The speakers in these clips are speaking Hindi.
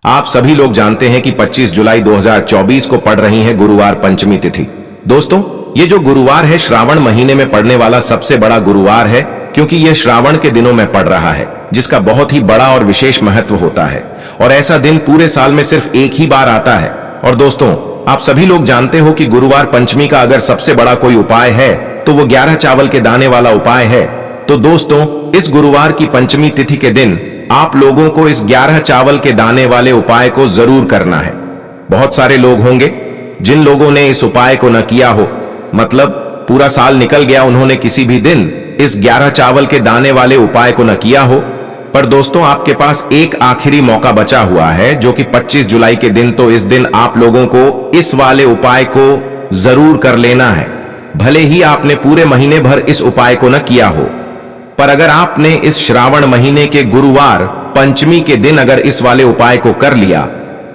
आप सभी लोग जानते हैं कि 25 जुलाई 2024 को पड़ रही है गुरुवार पंचमी तिथि। दोस्तों, ये जो गुरुवार है श्रावण महीने में पड़ने वाला सबसे बड़ा गुरुवार है, क्योंकि यह श्रावण के दिनों में पड़ रहा है, जिसका बहुत ही बड़ा और विशेष महत्व होता है। और ऐसा दिन पूरे साल में सिर्फ एक ही बार आता है। और दोस्तों, आप सभी लोग जानते हो कि गुरुवार पंचमी का अगर सबसे बड़ा कोई उपाय है तो वो 11 चावल के दाने वाला उपाय है। तो दोस्तों, इस गुरुवार की पंचमी तिथि के दिन आप लोगों को इस 11 चावल के दाने वाले उपाय को जरूर करना है। बहुत सारे लोग होंगे जिन लोगों ने इस उपाय को न किया हो, मतलब पूरा साल निकल गया, उन्होंने किसी भी दिन इस 11 चावल के दाने वाले उपाय को न किया हो। पर दोस्तों, आपके पास एक आखिरी मौका बचा हुआ है, जो कि 25 जुलाई के दिन। तो इस दिन आप लोगों को इस वाले उपाय को जरूर कर लेना है। भले ही आपने पूरे महीने भर इस उपाय को न किया हो, पर अगर आपने इस श्रावण महीने के गुरुवार पंचमी के दिन अगर इस वाले उपाय को कर लिया,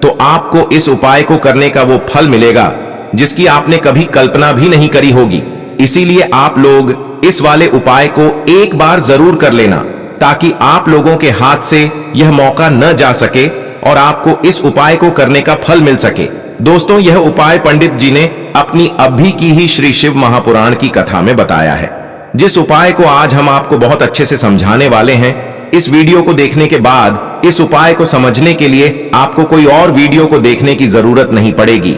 तो आपको इस उपाय को करने का वो फल मिलेगा जिसकी आपने कभी कल्पना भी नहीं करी होगी। इसीलिए आप लोग इस वाले उपाय को एक बार जरूर कर लेना, ताकि आप लोगों के हाथ से यह मौका न जा सके और आपको इस उपाय को करने का फल मिल सके। दोस्तों, यह उपाय पंडित जी ने अपनी अभी की ही श्री शिव महापुराण की कथा में बताया है, जिस उपाय को आज हम आपको बहुत अच्छे से समझाने वाले हैं। इस वीडियो को देखने के बाद इस उपाय को समझने के लिए आपको कोई और वीडियो को देखने की जरूरत नहीं पड़ेगी।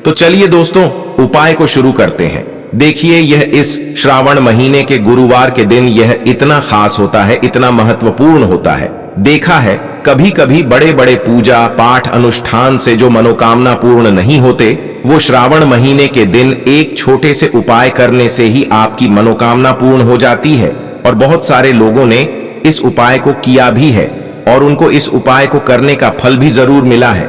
तो चलिए दोस्तों, उपाय को शुरू करते हैं। देखिए, यह इस श्रावण महीने के गुरुवार के दिन यह इतना खास होता है, इतना महत्वपूर्ण होता है। देखा है कभी कभी बड़े बड़े पूजा पाठ अनुष्ठान से जो मनोकामना पूर्ण नहीं होते, वो श्रावण महीने के दिन एक छोटे से उपाय करने से ही आपकी मनोकामना पूर्ण हो जाती है। और बहुत सारे लोगों ने इस उपाय को किया भी है और उनको इस उपाय को करने का फल भी जरूर मिला है।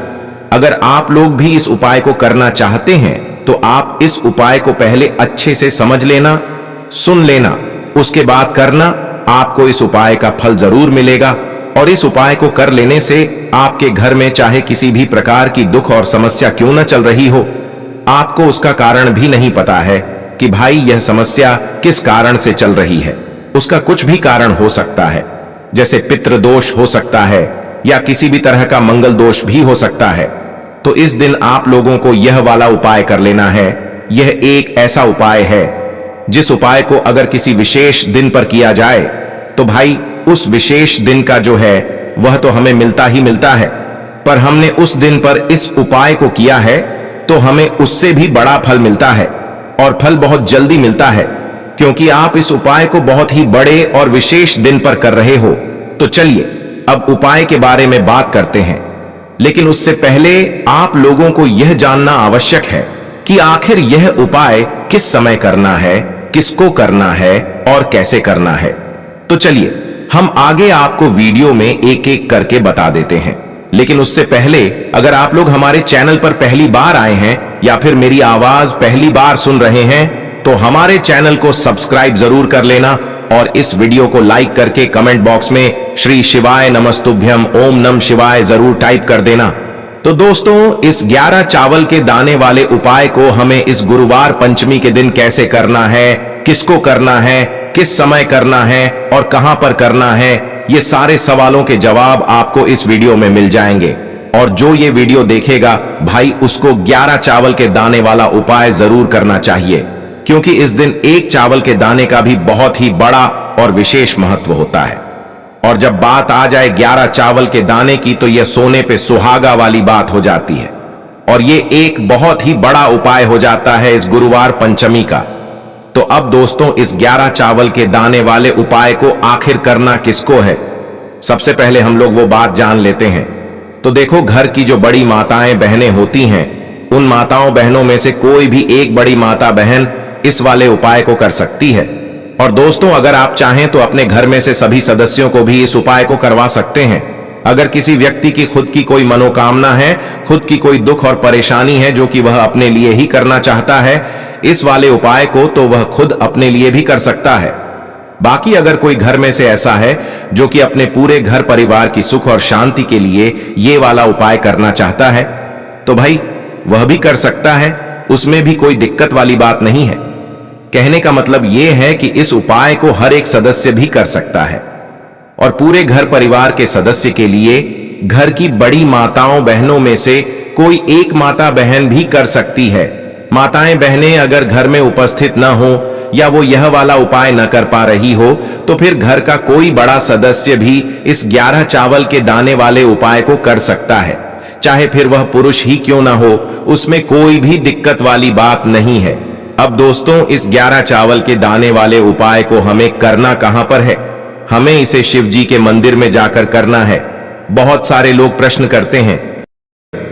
अगर आप लोग भी इस उपाय को करना चाहते हैं तो आप इस उपाय को पहले अच्छे से समझ लेना, सुन लेना, उसके बाद करना। आपको इस उपाय का फल जरूर मिलेगा। और इस उपाय को कर लेने से आपके घर में चाहे किसी भी प्रकार की दुख और समस्या क्यों न चल रही हो, आपको उसका कारण भी नहीं पता है कि भाई यह समस्या किस कारण से चल रही है। उसका कुछ भी कारण हो सकता है, जैसे पितृदोष हो सकता है या किसी भी तरह का मंगल दोष भी हो सकता है। तो इस दिन आप लोगों को यह वाला उपाय कर लेना है। यह एक ऐसा उपाय है जिस उपाय को अगर किसी विशेष दिन पर किया जाए तो भाई उस विशेष दिन का जो है वह तो हमें मिलता ही मिलता है, पर हमने उस दिन पर इस उपाय को किया है तो हमें उससे भी बड़ा फल मिलता है। और फल बहुत जल्दी मिलता है, क्योंकि आप इस उपाय को बहुत ही बड़े और विशेष दिन पर कर रहे हो। तो चलिए अब उपाय के बारे में बात करते हैं, लेकिन उससे पहले आप लोगों को यह जानना आवश्यक है कि आखिर यह उपाय किस समय करना है, किसको करना है और कैसे करना है। तो चलिए हम आगे आपको वीडियो में एक एक करके बता देते हैं। लेकिन उससे पहले अगर आप लोग हमारे चैनल पर पहली बार आए हैं या फिर मेरी आवाज पहली बार सुन रहे हैं, तो हमारे चैनल को सब्सक्राइब जरूर कर लेना और इस वीडियो को लाइक करके कमेंट बॉक्स में श्री शिवाय नमस्तुभ्यम ओम नम शिवाय जरूर टाइप कर देना। तो दोस्तों, इस 11 चावल के दाने वाले उपाय को हमें इस गुरुवार पंचमी के दिन कैसे करना है, किसको करना है, किस समय करना है और कहां पर करना है, ये सारे सवालों के जवाब आपको इस वीडियो में मिल जाएंगे। और जो ये वीडियो देखेगा भाई, उसको 11 चावल के दाने वाला उपाय जरूर करना चाहिए, क्योंकि इस दिन एक चावल के दाने का भी बहुत ही बड़ा और विशेष महत्व होता है। और जब बात आ जाए 11 चावल के दाने की, तो यह सोने पे सुहागा वाली बात हो जाती है और ये एक बहुत ही बड़ा उपाय हो जाता है इस गुरुवार पंचमी का। तो अब दोस्तों, इस 11 चावल के दाने वाले उपाय को आखिर करना किसको है, सबसे पहले हम लोग वो बात जान लेते हैं। तो देखो, घर की जो बड़ी माताएं बहनें होती हैं, उन माताओं बहनों में से कोई भी एक बड़ी माता बहन इस वाले उपाय को कर सकती है। और दोस्तों, अगर आप चाहें तो अपने घर में से सभी सदस्यों को भी इस उपाय को करवा सकते हैं। अगर किसी व्यक्ति की खुद की कोई मनोकामना है, खुद की कोई दुख और परेशानी है जो कि वह अपने लिए ही करना चाहता है इस वाले उपाय को, तो वह खुद अपने लिए भी कर सकता है। बाकी अगर कोई घर में से ऐसा है जो कि अपने पूरे घर परिवार की सुख और शांति के लिए ये वाला उपाय करना चाहता है, तो भाई वह भी कर सकता है, उसमें भी कोई दिक्कत वाली बात नहीं है। कहने का मतलब यह है कि इस उपाय को हर एक सदस्य भी कर सकता है और पूरे घर परिवार के सदस्य के लिए घर की बड़ी माताओं बहनों में से कोई एक माता बहन भी कर सकती है। माताएं बहनें अगर घर में उपस्थित न हो या वो यह वाला उपाय न कर पा रही हो तो फिर घर का कोई बड़ा सदस्य भी इस 11 चावल के दाने वाले उपाय को कर सकता है, चाहे फिर वह पुरुष ही क्यों ना हो, उसमें कोई भी दिक्कत वाली बात नहीं है। अब दोस्तों, इस 11 चावल के दाने वाले उपाय को हमें करना कहां पर है? हमें इसे शिव जी के मंदिर में जाकर करना है। बहुत सारे लोग प्रश्न करते हैं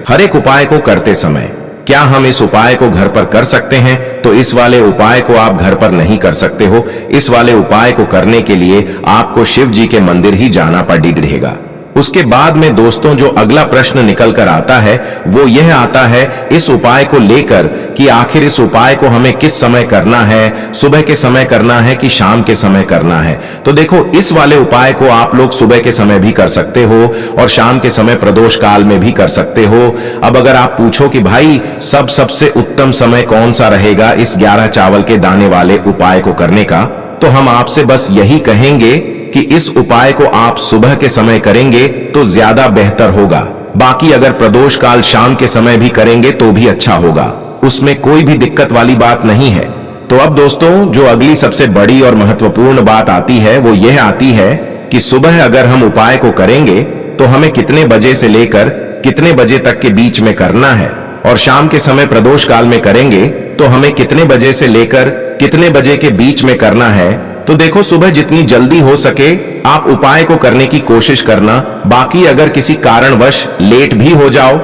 हर एक उपाय को करते समय क्या हम इस उपाय को घर पर कर सकते हैं? तो इस वाले उपाय को आप घर पर नहीं कर सकते हो। इस वाले उपाय को करने के लिए आपको शिव जी के मंदिर ही जाना पड़ेगा। उसके बाद में दोस्तों जो अगला प्रश्न निकल कर आता है वो यह आता है इस उपाय को लेकर कि आखिर इस उपाय को हमें किस समय करना है, सुबह के समय करना है कि शाम के समय करना है? तो देखो, इस वाले उपाय को आप लोग सुबह के समय भी कर सकते हो और शाम के समय प्रदोष काल में भी कर सकते हो। अब अगर आप पूछो कि भाई सबसे उत्तम समय कौन सा रहेगा इस 11 चावल के दाने वाले उपाय को करने का, तो हम आपसे बस यही कहेंगे कि इस उपाय को आप सुबह के समय करेंगे तो ज्यादा बेहतर होगा। बाकी अगर प्रदोष काल शाम के समय भी करेंगे तो भी अच्छा होगा, उसमें कोई भी दिक्कत वाली बात नहीं है। तो अब दोस्तों जो अगली सबसे बड़ी और महत्वपूर्ण बात आती है वो यह आती है कि सुबह अगर हम उपाय को करेंगे तो हमें कितने बजे से लेकर कितने बजे तक के बीच में करना है, और शाम के समय प्रदोष काल में करेंगे तो हमें कितने बजे से लेकर कितने बजे के बीच में करना है। तो देखो, सुबह जितनी जल्दी हो सके आप उपाय को करने की कोशिश करना। बाकी अगर किसी कारणवश लेट भी हो जाओ,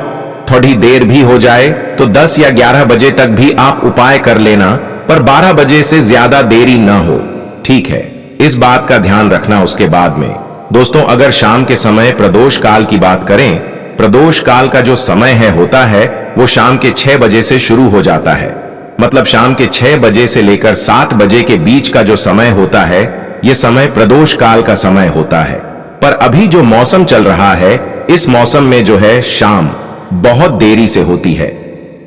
थोड़ी देर भी हो जाए, तो 10 या 11 बजे तक भी आप उपाय कर लेना, पर 12 बजे से ज्यादा देरी ना हो, ठीक है? इस बात का ध्यान रखना। उसके बाद में दोस्तों अगर शाम के समय प्रदोष काल की बात करें, प्रदोष काल का जो समय होता है वो शाम के 6 बजे से शुरू हो जाता है। मतलब शाम के 6 बजे से लेकर 7 बजे के बीच का जो समय होता है यह समय प्रदोष काल का समय होता है। पर अभी जो मौसम चल रहा है इस मौसम में जो है शाम बहुत देरी से होती है,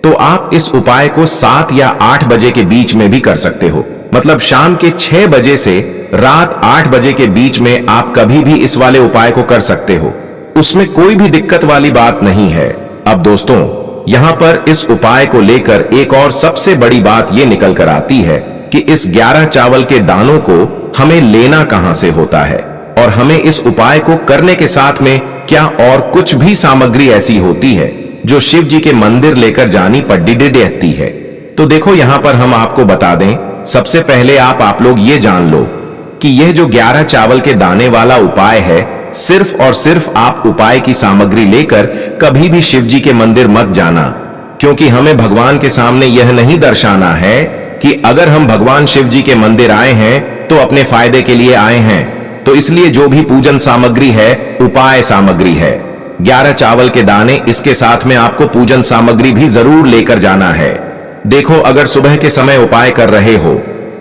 तो आप इस उपाय को 7 या 8 बजे के बीच में भी कर सकते हो। मतलब शाम के 6 बजे से रात 8 बजे के बीच में आप कभी भी इस वाले उपाय को कर सकते हो, उसमें कोई भी दिक्कत वाली बात नहीं है। अब दोस्तों यहां पर इस उपाय को लेकर एक और सबसे बड़ी बात यह निकल कर आती है कि इस 11 चावल के दानों को हमें लेना कहां से होता है, और हमें इस उपाय को करने के साथ में क्या और कुछ भी सामग्री ऐसी होती है जो शिव जी के मंदिर लेकर जानी पड़ती है। तो देखो यहां पर हम आपको बता दें, सबसे पहले आप लोग ये जान लो कि यह जो 11 चावल के दाने वाला उपाय है, सिर्फ और सिर्फ आप उपाय की सामग्री लेकर कभी भी शिव जी के मंदिर मत जाना, क्योंकि हमें भगवान के सामने यह नहीं दर्शाना है कि अगर हम भगवान शिव जी के मंदिर आए हैं तो अपने फायदे के लिए आए हैं। तो इसलिए जो भी पूजन सामग्री है उपाय सामग्री है। 11 चावल के दाने, इसके साथ में आपको पूजन सामग्री भी जरूर लेकर जाना है। देखो, अगर सुबह के समय उपाय कर रहे हो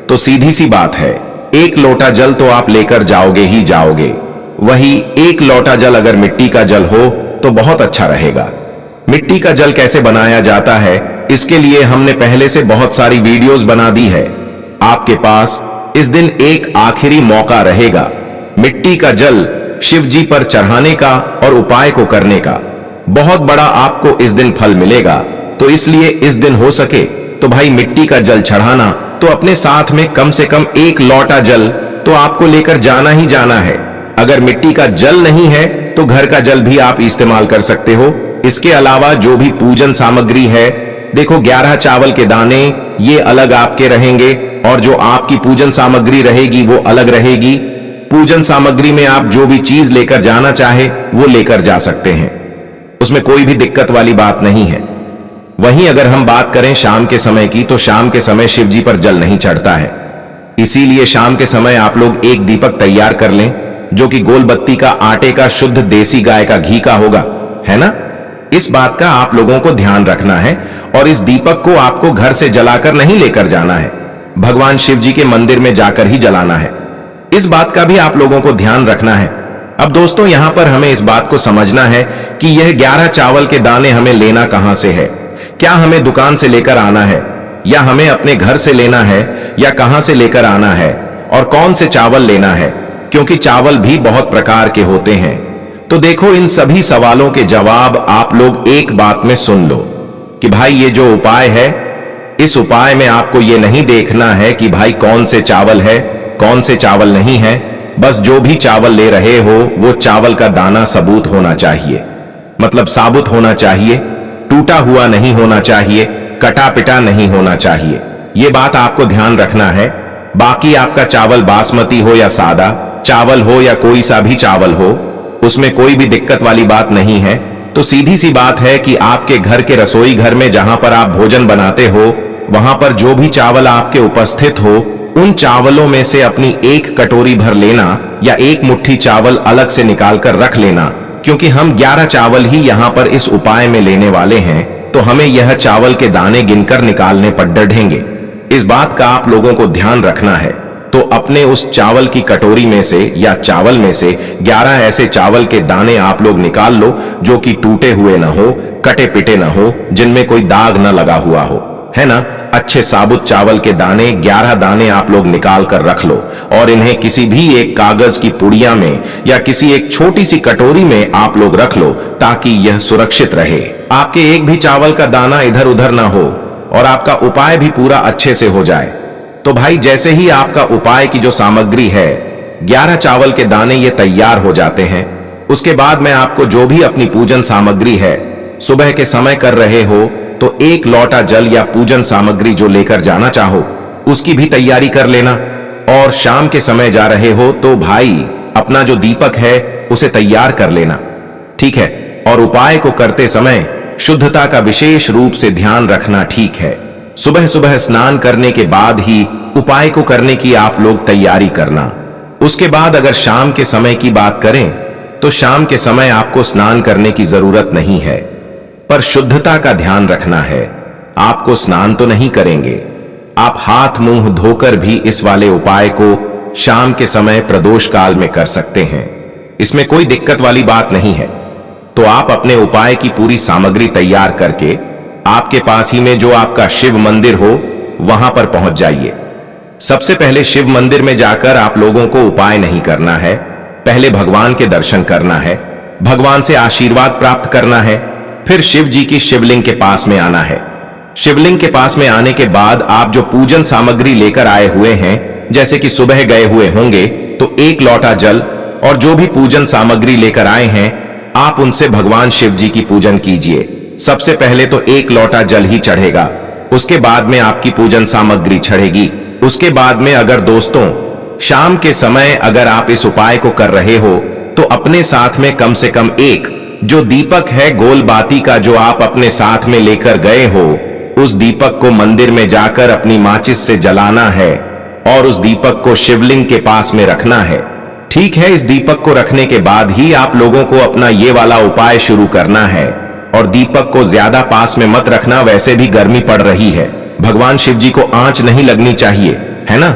तो सीधी सी बात है, 1 लोटा जल तो आप लेकर जाओगे ही जाओगे। वही 1 लोटा जल अगर मिट्टी का जल हो तो बहुत अच्छा रहेगा। मिट्टी का जल कैसे बनाया जाता है इसके लिए हमने पहले से बहुत सारी वीडियोस बना दी है। आपके पास इस दिन एक आखिरी मौका रहेगा मिट्टी का जल शिव जी पर चढ़ाने का और उपाय को करने का। बहुत बड़ा आपको इस दिन फल मिलेगा, तो इसलिए इस दिन हो सके तो भाई मिट्टी का जल चढ़ाना, तो अपने साथ में कम से कम 1 लोटा जल तो आपको लेकर जाना ही जाना है। अगर मिट्टी का जल नहीं है तो घर का जल भी आप इस्तेमाल कर सकते हो। इसके अलावा जो भी पूजन सामग्री है, देखो 11 चावल के दाने ये अलग आपके रहेंगे और जो आपकी पूजन सामग्री रहेगी वो अलग रहेगी। पूजन सामग्री में आप जो भी चीज लेकर जाना चाहे वो लेकर जा सकते हैं, उसमें कोई भी दिक्कत वाली बात नहीं है। वहीं अगर हम बात करें शाम के समय की, तो शाम के समय शिव जी पर जल नहीं चढ़ता है, इसीलिए शाम के समय आप लोग एक दीपक तैयार कर लें जो कि गोल बत्ती का आटे का शुद्ध देसी गाय का घी का होगा, है ना? इस बात का आप लोगों को ध्यान रखना है, और इस दीपक को आपको घर से जलाकर नहीं लेकर जाना है, भगवान शिव जी के मंदिर में जाकर ही जलाना है। इस बात का भी आप लोगों को ध्यान रखना है। अब दोस्तों यहां पर हमें इस बात को समझना है कि यह 11 चावल के दाने हमें लेना कहां से है। क्या हमें दुकान से लेकर आना है, या हमें अपने घर से लेना है, या कहां से लेकर आना है, और कौन से चावल लेना है? क्योंकि चावल भी बहुत प्रकार के होते हैं। तो देखो, इन सभी सवालों के जवाब आप लोग एक बात में सुन लो कि भाई ये जो उपाय है, इस उपाय में आपको ये नहीं देखना है कि भाई कौन से चावल है, कौन से चावल नहीं है। बस जो भी चावल ले रहे हो वो चावल का दाना सबूत होना चाहिए, मतलब साबुत होना चाहिए, टूटा हुआ नहीं होना चाहिए, कटा पिटा नहीं होना चाहिए। ये बात आपको ध्यान रखना है। बाकी आपका चावल बासमती हो या सादा चावल हो या कोई सा भी चावल हो, उसमें कोई भी दिक्कत वाली बात नहीं है। तो सीधी सी बात है कि आपके घर के रसोई घर में जहां पर आप भोजन बनाते हो, वहां पर जो भी चावल आपके उपस्थित हो, उन चावलों में से अपनी एक कटोरी भर लेना या एक मुट्ठी चावल अलग से निकाल कर रख लेना, क्योंकि हम 11 चावल ही यहां पर इस उपाय में लेने वाले हैं, तो हमें यह चावल के दाने गिनकर निकालने पर डढ़ेंगे। इस बात का आप लोगों को ध्यान रखना है। तो अपने उस चावल की कटोरी में से या चावल में से 11 ऐसे चावल के दाने आप लोग निकाल लो जो कि टूटे हुए ना हो, कटे पिटे ना हो, जिनमें कोई दाग ना लगा हुआ हो, है ना। अच्छे साबुत चावल के दाने 11 दाने आप लोग निकाल कर रख लो और इन्हें किसी भी एक कागज की पुड़िया में या किसी एक छोटी सी कटोरी में आप लोग रख लो, ताकि यह सुरक्षित रहे। आपके एक भी चावल का दाना इधर उधर ना हो और आपका उपाय भी पूरा अच्छे से हो जाए। तो भाई जैसे ही आपका उपाय की जो सामग्री है, 11 चावल के दाने ये तैयार हो जाते हैं, उसके बाद मैं आपको जो भी अपनी पूजन सामग्री है, सुबह के समय कर रहे हो तो 1 लोटा जल या पूजन सामग्री जो लेकर जाना चाहो उसकी भी तैयारी कर लेना। और शाम के समय जा रहे हो तो भाई अपना जो दीपक है उसे तैयार कर लेना, ठीक है। और उपाय को करते समय शुद्धता का विशेष रूप से ध्यान रखना, ठीक है। सुबह सुबह स्नान करने के बाद ही उपाय को करने की आप लोग तैयारी करना। उसके बाद अगर शाम के समय की बात करें तो शाम के समय आपको स्नान करने की जरूरत नहीं है, पर शुद्धता का ध्यान रखना है। आपको स्नान तो नहीं करेंगे, आप हाथ मुंह धोकर भी इस वाले उपाय को शाम के समय प्रदोष काल में कर सकते हैं, इसमें कोई दिक्कत वाली बात नहीं है। तो आप अपने उपाय की पूरी सामग्री तैयार करके आपके पास ही में जो आपका शिव मंदिर हो वहां पर पहुंच जाइए। सबसे पहले शिव मंदिर में जाकर आप लोगों को उपाय नहीं करना है, पहले भगवान के दर्शन करना है, भगवान से आशीर्वाद प्राप्त करना है, फिर शिव जी की शिवलिंग के पास में आना है। शिवलिंग के पास में आने के बाद आप जो पूजन सामग्री लेकर आए हुए हैं, जैसे कि सुबह गए हुए होंगे तो 1 लोटा जल और जो भी पूजन सामग्री लेकर आए हैं आप उनसे भगवान शिव जी की पूजन कीजिए। सबसे पहले तो 1 लोटा जल ही चढ़ेगा, उसके बाद में आपकी पूजन सामग्री चढ़ेगी। उसके बाद में अगर दोस्तों शाम के समय अगर आप इस उपाय को कर रहे हो तो अपने साथ में कम से कम एक जो दीपक है गोल बाती का जो आप अपने साथ में लेकर गए हो, उस दीपक को मंदिर में जाकर अपनी माचिस से जलाना है और उस दीपक को शिवलिंग के पास में रखना है, ठीक है। इस दीपक को रखने के बाद ही आप लोगों को अपना ये वाला उपाय शुरू करना है। और दीपक को ज्यादा पास में मत रखना, वैसे भी गर्मी पड़ रही है, भगवान शिव जी को आंच नहीं लगनी चाहिए, है ना।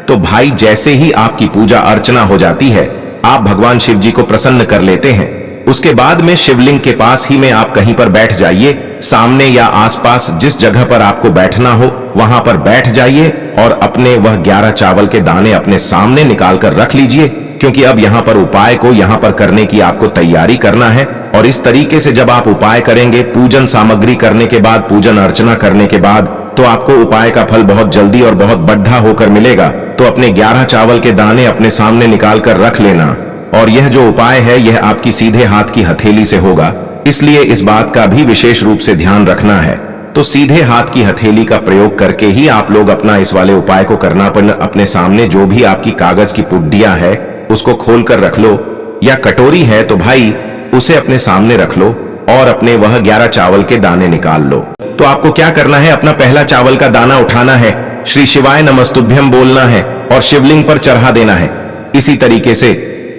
तो भाई जैसे ही आपकी पूजा अर्चना हो जाती है, आप भगवान शिव जी को प्रसन्न कर लेते हैं। उसके बाद में शिवलिंग के पास ही में आप कहीं पर बैठ जाइए, सामने या आसपास जिस जगह पर आपको बैठना हो वहां पर बैठ जाइए और अपने वह 11 चावल के दाने अपने सामने निकाल कर रख लीजिए, क्योंकि अब यहाँ पर उपाय को यहाँ पर करने की आपको तैयारी करना है। और इस तरीके से जब आप उपाय करेंगे, पूजन सामग्री करने के बाद, पूजन अर्चना करने के बाद, तो आपको उपाय का फल बहुत जल्दी और बहुत बढ़ा होकर मिलेगा। तो अपने 11 चावल के दाने अपने सामने निकाल कर रख लेना। और यह जो उपाय है यह आपकी सीधे हाथ की हथेली से होगा, इसलिए इस बात का भी विशेष रूप से ध्यान रखना है। तो सीधे हाथ की हथेली का प्रयोग करके ही आप लोग अपना इस वाले उपाय को करना। पर अपने सामने जो भी आपकी कागज की पुड्डियां है उसको खोल कर रख लो, या कटोरी है तो भाई उसे अपने सामने रख लो और अपने वह 11 चावल के दाने निकाल लो। तो आपको क्या करना है, अपना पहला चावल का दाना उठाना है, श्री शिवाय नमस्तुभ्यं बोलना है और शिवलिंग पर चढ़ा देना है। इसी तरीके से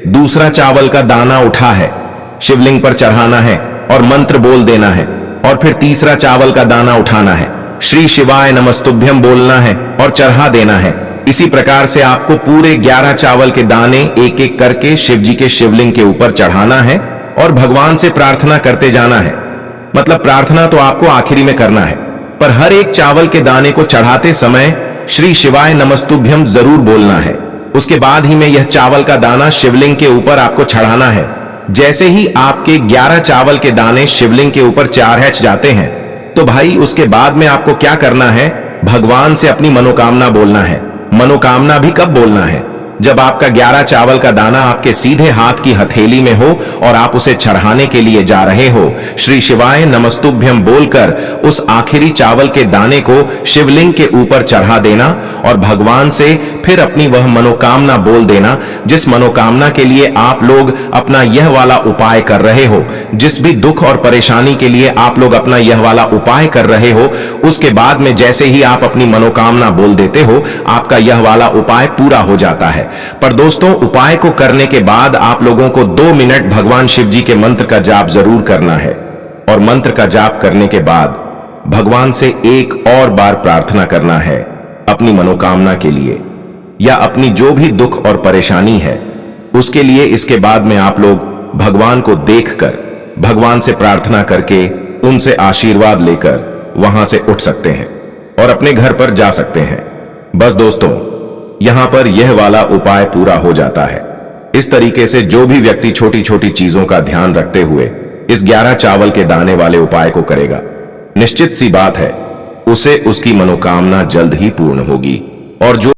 दूसरा चावल का दाना उठा है, शिवलिंग पर चढ़ाना है और मंत्र बोल देना है। और फिर तीसरा चावल का दाना उठाना है, श्री शिवाय नमस्तुभ्यं बोलना है और चढ़ा देना है। इसी प्रकार से आपको पूरे 11 चावल के दाने एक एक करके शिव जी के शिवलिंग के ऊपर चढ़ाना है और भगवान से प्रार्थना करते जाना है। मतलब प्रार्थना तो आपको आखिरी में करना है, पर हर एक चावल के दाने को चढ़ाते समय श्री शिवाय नमस्तुभ्यं जरूर बोलना है। उसके बाद ही में यह चावल का दाना शिवलिंग के ऊपर आपको चढ़ाना है जैसे ही आपके 11 चावल के दाने शिवलिंग के ऊपर 4 जाते हैं, तो भाई उसके बाद में आपको क्या करना है, भगवान से अपनी मनोकामना बोलना है। मनोकामना भी कब बोलना है, जब आपका 11 चावल का दाना आपके सीधे हाथ की हथेली में हो और आप उसे चढ़ाने के लिए जा रहे हो। श्री शिवाय नमस्तुभ्यम बोलकर उस आखिरी चावल के दाने को शिवलिंग के ऊपर चढ़ा देना और भगवान से फिर अपनी वह मनोकामना बोल देना, जिस मनोकामना के लिए आप लोग अपना यह वाला उपाय कर रहे हो, जिस भी दुख और परेशानी के लिए आप लोग अपना यह वाला उपाय कर रहे हो। उसके बाद में जैसे ही आप अपनी मनोकामना बोल देते हो, आपका यह वाला उपाय पूरा हो जाता है। पर दोस्तों, उपाय को करने के बाद आप लोगों को 2 मिनट भगवान शिव जी के मंत्र का जाप जरूर करना है, और मंत्र का जाप करने के बाद भगवान से एक और बार प्रार्थना करना है अपनी मनोकामना के लिए, या अपनी जो भी दुख और परेशानी है उसके लिए। इसके बाद में आप लोग भगवान को देखकर, भगवान से प्रार्थना करके, उनसे आशीर्वाद लेकर वहां से उठ सकते हैं और अपने घर पर जा सकते हैं। बस दोस्तों, यहां पर यह वाला उपाय पूरा हो जाता है। इस तरीके से जो भी व्यक्ति छोटी छोटी चीजों का ध्यान रखते हुए इस 11 चावल के दाने वाले उपाय को करेगा, निश्चित सी बात है उसे उसकी मनोकामना जल्द ही पूर्ण होगी। और जो